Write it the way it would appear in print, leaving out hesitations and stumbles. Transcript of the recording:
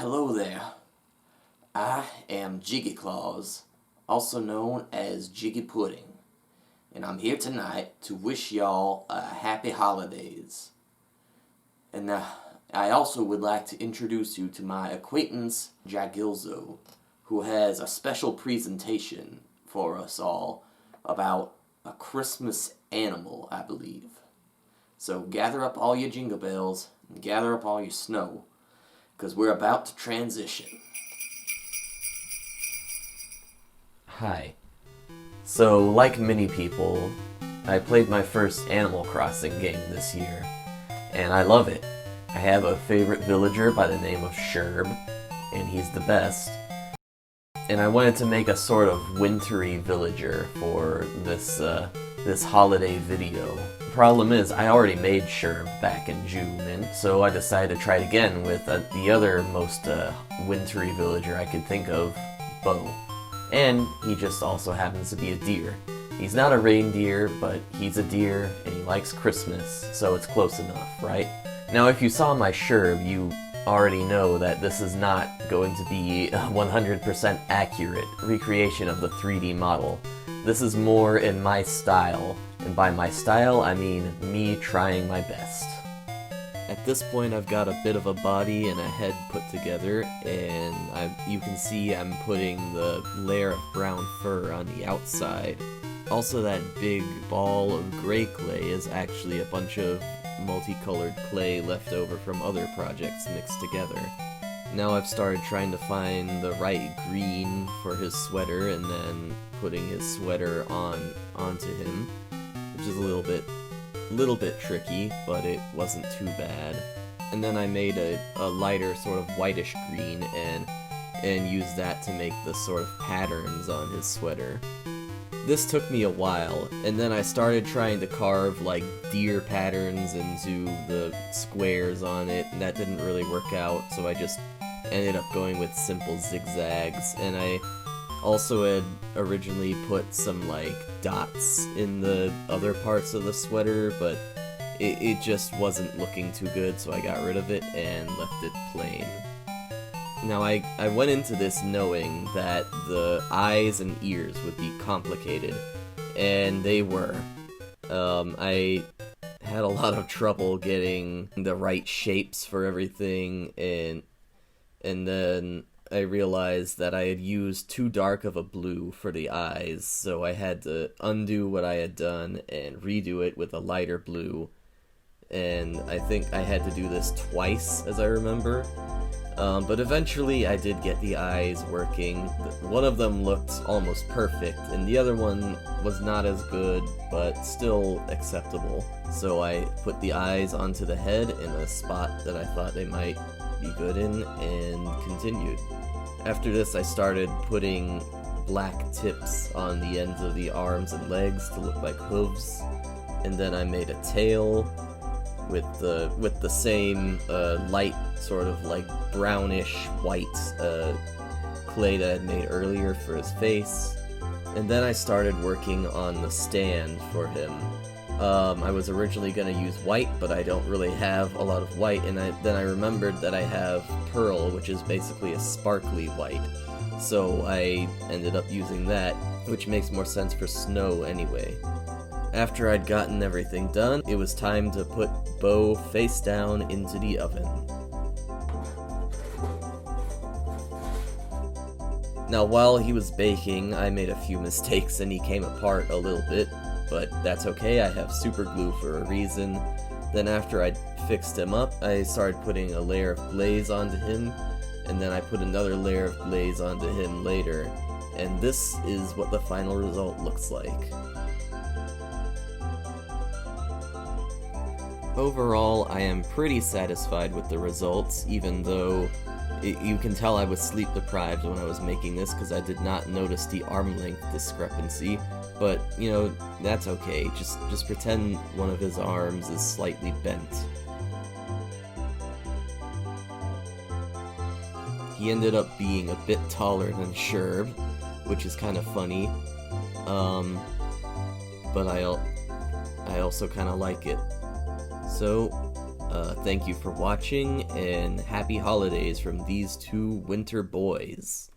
Hello there. I am Jiggy Claus, also known as Jiggy Pudding, and I'm here tonight to wish y'all a happy holidays. And I also would like to introduce you to my acquaintance, Jagilzo, who has a special presentation for us all about a Christmas animal, I believe. So gather up all your jingle bells and gather up all your snow, because we're about to transition. Hi. So, like many people, I played my first Animal Crossing game this year, and I love it. I have a favorite villager by the name of Sherb, and he's the best. And I wanted to make a sort of wintry villager for this holiday video. The problem is, I already made Sherb back in June, and so I decided to try it again with the other most wintry villager I could think of, Beau. And he just also happens to be a deer. He's not a reindeer, but he's a deer, and he likes Christmas, so it's close enough, right? Now, if you saw my Sherb, you already know that this is not going to be a 100% accurate recreation of the 3D model. This is more in my style, and by my style, I mean me trying my best. At this point, I've got a bit of a body and a head put together, and you can see I'm putting the layer of brown fur on the outside. Also, that big ball of gray clay is actually a bunch of multicolored clay left over from other projects mixed together. Now I've started trying to find the right green for his sweater and then putting his sweater onto him, which is a little bit tricky, but it wasn't too bad. And then I made a lighter sort of whitish green and used that to make the sort of patterns on his sweater. This took me a while, and then I started trying to carve like deer patterns into the squares on it, and that didn't really work out, so I just ended up going with simple zigzags. And I also had originally put some like dots in the other parts of the sweater, but it just wasn't looking too good, so I got rid of it and left it plain. Now, I went into this knowing that the eyes and ears would be complicated, and they were. I had a lot of trouble getting the right shapes for everything, and then I realized that I had used too dark of a blue for the eyes, so I had to undo what I had done and redo it with a lighter blue, and I think I had to do this twice, as I remember. But eventually I did get the eyes working. One of them looked almost perfect, and the other one was not as good, but still acceptable. So I put the eyes onto the head in a spot that I thought they might be good in, and continued. After this, I started putting black tips on the ends of the arms and legs to look like hooves, and then I made a tail with the same light sort of like brownish white clay that I had made earlier for his face. And then I started working on the stand for him. I was originally going to use white, but I don't really have a lot of white, and then I remembered that I have pearl, which is basically a sparkly white. So I ended up using that, which makes more sense for snow anyway. After I'd gotten everything done, it was time to put Beau face down into the oven. Now, while he was baking, I made a few mistakes and he came apart a little bit, but that's okay, I have super glue for a reason. Then after I'd fixed him up, I started putting a layer of glaze onto him, and then I put another layer of glaze onto him later, and this is what the final result looks like. Overall, I am pretty satisfied with the results, even though you can tell I was sleep deprived when I was making this because I did not notice the arm length discrepancy, but, you know, that's okay. Just pretend one of his arms is slightly bent. He ended up being a bit taller than Sherb, which is kind of funny, but I also kind of like it. So, Thank you for watching, and happy holidays from these two winter boys.